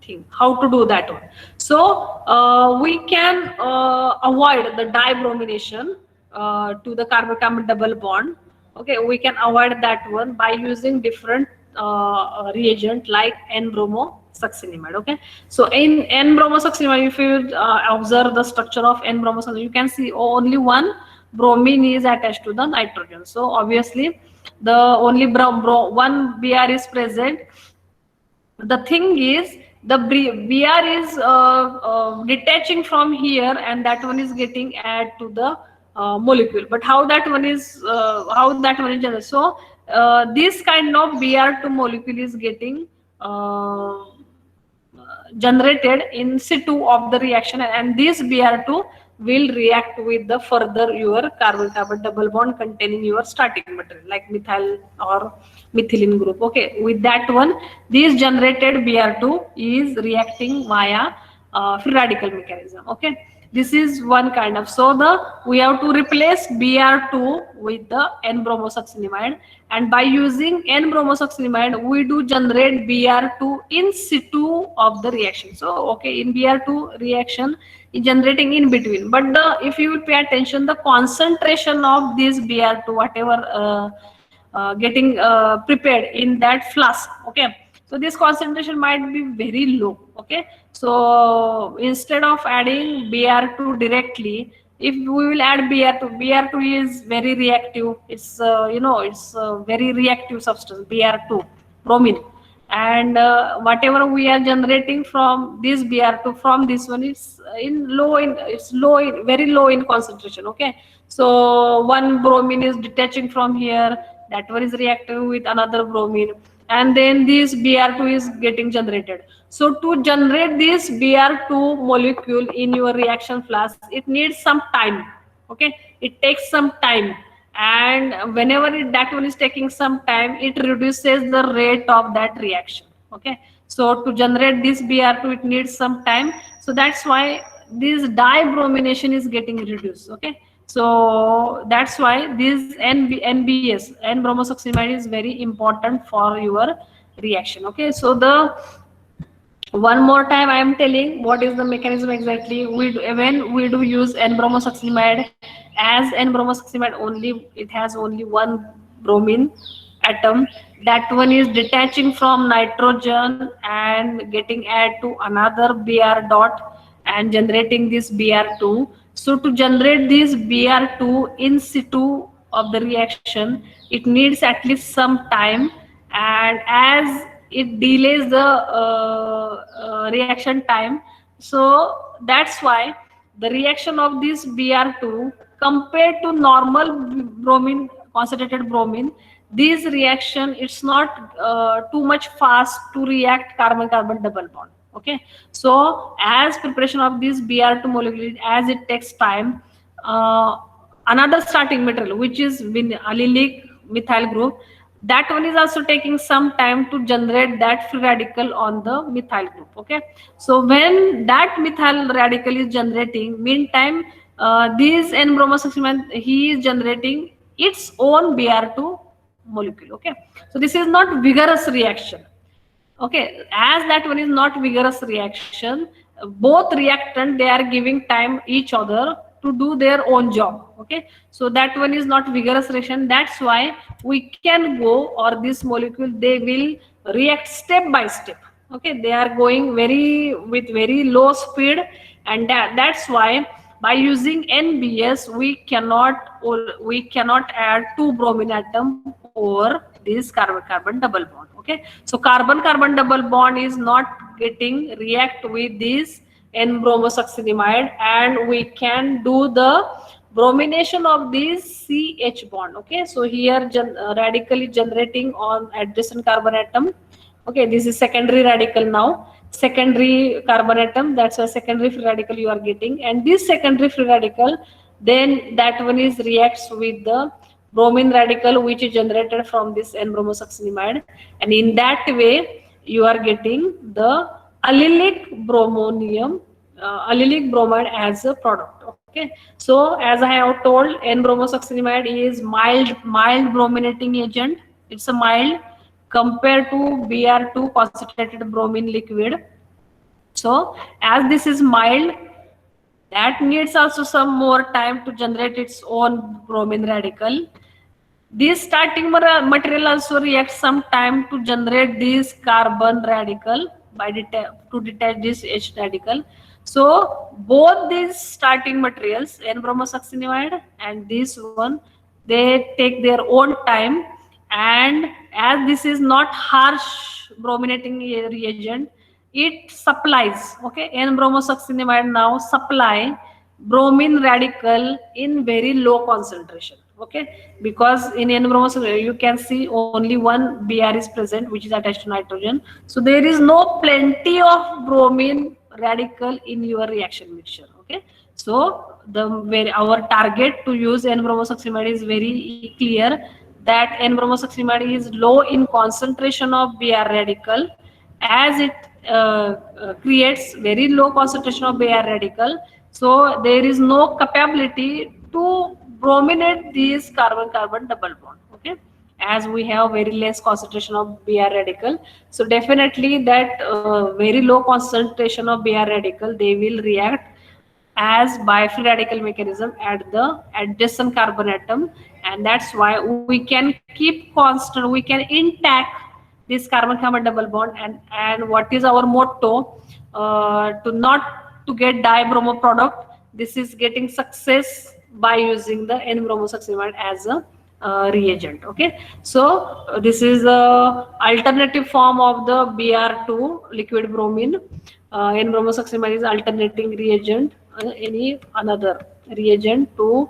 thing. How to do that one? So we can avoid the dibromination to the carbon-carbon double bond. Okay, we can avoid that one by using different reagent like N-bromosuccinimide. Okay, so in N-bromosuccinimide, if you observe the structure of N-bromosuccinimide, you can see only one bromine is attached to the nitrogen. So obviously, the only one Br is present. The thing is, the Br is detaching from here, and that one is getting add to the molecule. But how that one is generated? So this kind of Br2 molecule is getting generated in situ of the reaction, and this Br2 will react with the further your carbon-carbon double bond containing your starting material like methyl or methylene group. Okay, with that one, this generated Br2 is reacting via free radical mechanism. Okay, this is one kind of. So we have to replace Br2 with the N-bromosuccinimide, and by using N-bromosuccinimide, we do generate Br2 in situ of the reaction. So okay, in Br2 reaction is generating in between, but if you pay attention, the concentration of this Br2, whatever getting prepared in that flask, okay, so this concentration might be very low. Okay, so instead of adding Br2 directly, if we will add Br2 is very reactive. It's it's a very reactive substance, Br2 bromine, and whatever we are generating from this Br2 from this one is very low in concentration. Okay, so one bromine is detaching from here, that one is reacting with another bromine, and then this Br2 is getting generated. So to generate this Br2 molecule in your reaction flask, it needs some time. Okay, it takes some time, and whenever that one is taking some time, it reduces the rate of that reaction. Okay, so to generate this Br2, it needs some time. So that's why this dibromination is getting reduced. Okay, so that's why this NBS, N-bromosuccinimide, is very important for your reaction. Okay, so the one more time I am telling what is the mechanism exactly. When we do use N-bromosuccinimide, as N-bromosuccinimide only, it has only one bromine atom. That one is detaching from nitrogen and getting add to another Br dot and generating this Br2. So to generate this Br2 in situ of the reaction, it needs at least some time, and as it delays the reaction time, so that's why the reaction of this Br2 compared to normal bromine, concentrated bromine, this reaction, it's not too much fast to react carbon-carbon double bond. Okay, so as preparation of this Br2 molecule, as it takes time, another starting material, which is allylic methyl group, that one is also taking some time to generate that free radical on the methyl group. Okay, so when that methyl radical is generating, meantime this N-bromosuccinimide, he is generating its own Br2 molecule. Okay, so this is not vigorous reaction. Okay, as that one is not vigorous reaction, both reactant, they are giving time each other to do their own job. Okay, so that one is not vigorous reaction. That's why we can go, or this molecule, they will react step by step. Okay, they are going with very low speed, and that's why by using NBS we cannot add two bromine atom over this carbon-carbon double bond. Okay, so carbon-carbon double bond is not getting react with this N-bromosuccinimide, and we can do the bromination of this CH bond. Okay, so here radically generating on adjacent carbon atom. Okay, this is secondary radical now, secondary carbon atom, that's a secondary free radical you are getting, and this secondary free radical, then that one is reacts with the bromine radical which is generated from this N-bromosuccinimide, and in that way you are getting the allylic bromonium, allylic bromide as a product. Okay, so as I have told, N-bromosuccinimide is mild brominating agent. It's a mild compared to Br2 concentrated bromine liquid. So as this is mild, that needs also some more time to generate its own bromine radical. This starting material also reacts some time to generate this carbon radical by to detach this H radical. So both these starting materials, N-bromosuccinimide and this one, they take their own time. And as this is not harsh brominating reagent, it supplies, okay, N-bromosuccinimide now supply bromine radical in very low concentration, okay, because in N-bromosuccinimide you can see only one Br is present, which is attached to nitrogen. So there is no plenty of bromine radical in your reaction mixture, okay. So the very our target to use N-bromosuccinimide is very clear, that N-bromosuccinimide is low in concentration of Br radical. As it creates very low concentration of Br radical, so there is no capability to brominate these carbon-carbon double bond, okay, as we have very less concentration of Br radical. So definitely that very low concentration of Br radical, they will react as by free radical mechanism at the adjacent carbon atom, and that's why we can keep constant, we can intact this carbon carbon double bond. And what is our motto, to not to get dibromo product, this is getting success by using the N-bromosuccinimide as a reagent, okay. So this is a alternative form of the Br2 liquid bromine. N-bromosuccinimide is alternating reagent, any another reagent to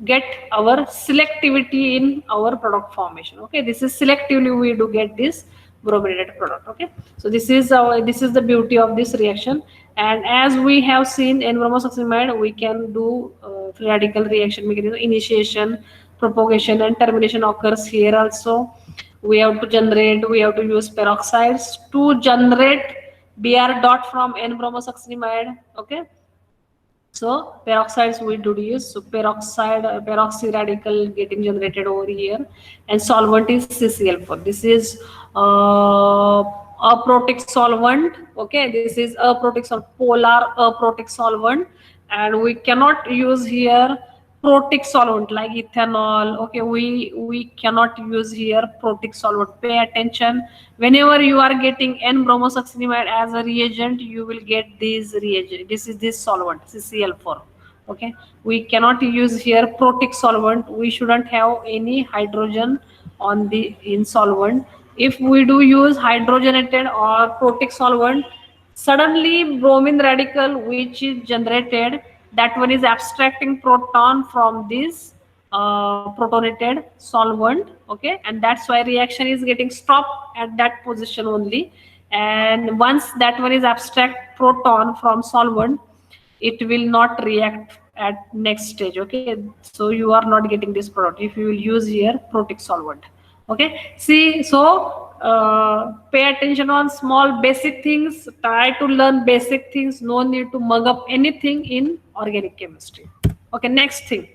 get our selectivity in our product formation, okay. This is selectively we do get this brominated product, okay. So this is the beauty of this reaction. And as we have seen in bromosuccinimide, we can do free radical reaction mechanism, initiation, propagation and termination occurs here also. We have to generate, we have to use peroxides to generate Br dot from N-bromosuccinimide, okay. So peroxides we do use. So peroxide, peroxy radical getting generated over here, and solvent is CCl4. This is aprotic solvent. Okay, this is aprotic solvent, polar aprotic solvent, and we cannot use here protic solvent like ethanol. Okay, we cannot use here protic solvent. Pay attention, whenever you are getting N-bromosuccinimide as a reagent, you will get these reagent, this solvent CCl4, okay. We cannot use here protic solvent, we shouldn't have any hydrogen on the in solvent. If we do use hydrogenated or protic solvent, suddenly bromine radical which is generated, that one is abstracting proton from this protonated solvent, okay, and that's why reaction is getting stopped at that position only. And once that one is abstract proton from solvent, it will not react at next stage, okay. So you are not getting this product if you will use here protic solvent, okay. See, so pay attention on small basic things, try to learn basic things, no need to mug up anything in organic chemistry, okay. Next thing,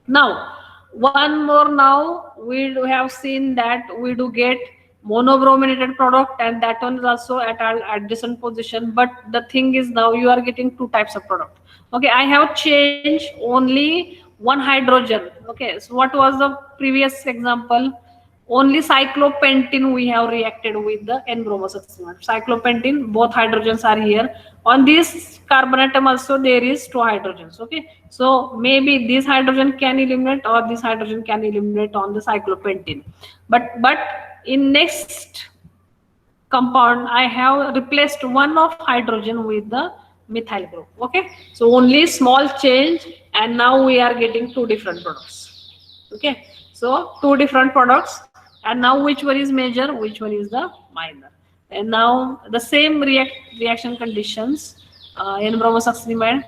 now one more, now we do have seen that we do get monobrominated product, and that one is also at our adjacent position. But the thing is, now you are getting two types of product, okay. I have changed only one hydrogen, okay. So what was the previous example? Only cyclopentene we have reacted with the N-bromosuccinimide. Cyclopentene, both hydrogens are here. On this carbon atom also there is two hydrogens, okay. So maybe this hydrogen can eliminate or this hydrogen can eliminate on the cyclopentene. But in next compound I have replaced one of hydrogen with the methyl group, okay. So only small change, and now we are getting two different products, okay. So two different products, and now which one is major, which one is the minor. And now the same reaction conditions, N-bromosuccinimide,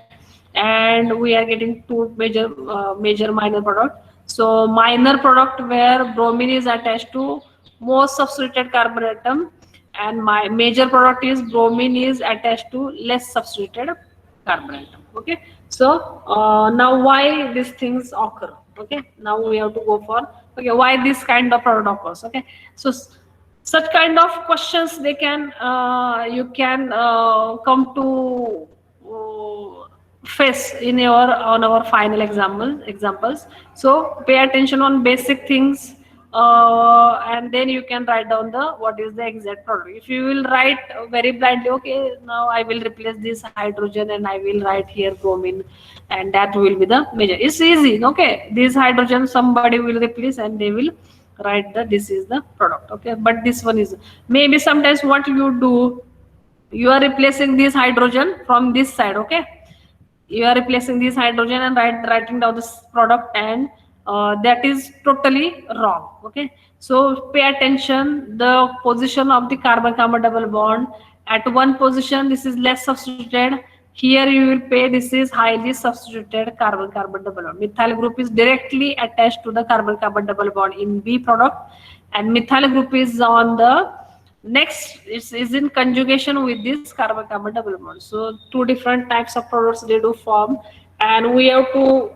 and we are getting two major minor product. So minor product where bromine is attached to most substituted carbon atom, and my major product is bromine is attached to less substituted carbon atom, okay. So now why these things occur, okay. Now we have to go for, okay, why this kind of product occurs, okay. So such kind of questions they can you can come to face in your on our final examples. So pay attention on basic things, and then you can write down the what is the exact product. If you will write very blindly, okay, now I will replace this hydrogen and I will write here bromine, and that will be the measure. It's easy, okay, this hydrogen somebody will replace and they will write that this is the product, okay. But this one is maybe sometimes what you do, you are replacing this hydrogen from this side, okay. You are replacing this hydrogen and writing down this product, and that is totally wrong, okay. So pay attention the position of the carbon carbon double bond. At one position this is less substituted, here you will pay this is highly substituted carbon carbon double bond. Methyl group is directly attached to the carbon carbon double bond in B product, and methyl group is on the next is in conjugation with this carbon carbon double bond. So two different types of products they do form, and we have to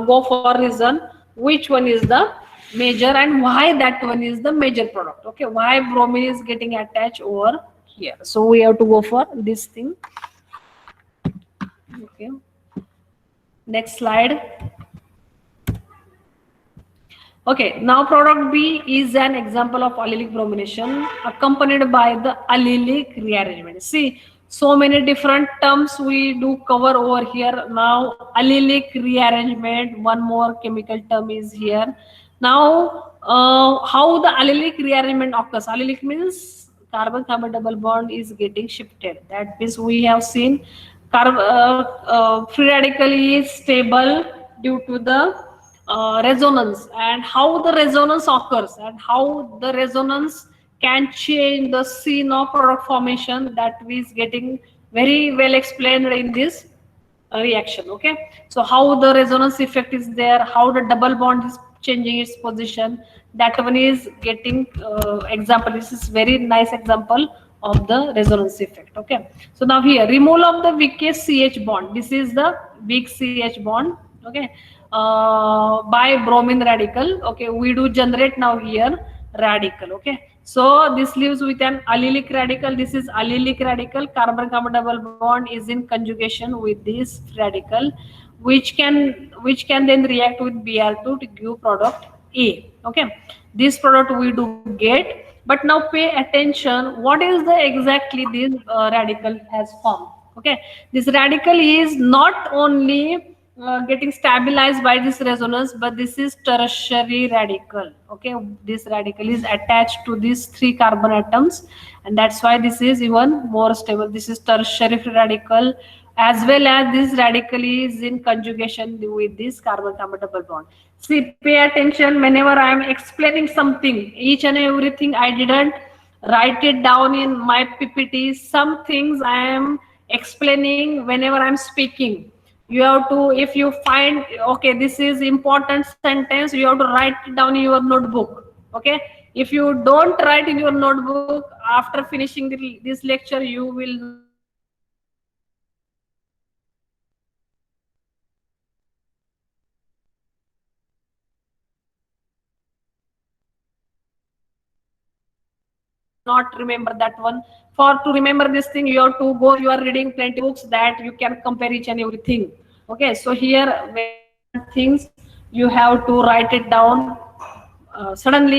go for reason which one is the major and why that one is the major product, okay, why bromine is getting attached over here. So we have to go for this thing, okay. Next slide. Okay, now product B is an example of allylic bromination accompanied by the allylic rearrangement. See, so many different terms we do cover over here. Now, allylic rearrangement, one more chemical term is here. Now, how the allylic rearrangement occurs? Allylic means carbon-carbon double bond is getting shifted. That means we have seen free radical is stable due to the resonance, and how the resonance occurs and how the resonance can change the scene of product formation, that is getting very well explained in this reaction, okay. So how the resonance effect is there, how the double bond is changing its position, that one is getting example. This is very nice example of the resonance effect, okay. So now here removal of the weakest CH bond, this is the weak CH bond, okay, by bromine radical, okay. We do generate now here radical, okay. So this leaves with an allylic radical. This is allylic radical, carbon carbon double bond is in conjugation with this radical, which can then react with Br2 to give product A, okay. This product we do get, but now pay attention what is the exactly this radical has formed, okay. This radical is not only getting stabilized by this resonance, but this is tertiary radical, okay. This radical is attached to these three carbon atoms, and that's why this is even more stable. This is tertiary radical, as well as this radical is in conjugation with this carbon carbon double bond. See, pay attention whenever I am explaining something, each and everything I didn't write it down in my PPT. Some things I am explaining whenever I'm speaking. You have to, if you find okay this is important sentence, you have to write it down in your notebook, okay. If you don't write in your notebook after finishing this lecture, you will not remember that one. For to remember this thing, you have to write it down in your for to remember this thing, you have to go, you are reading plenty books that you can compare each and everything, okay. So here very important things you have to write it down. Suddenly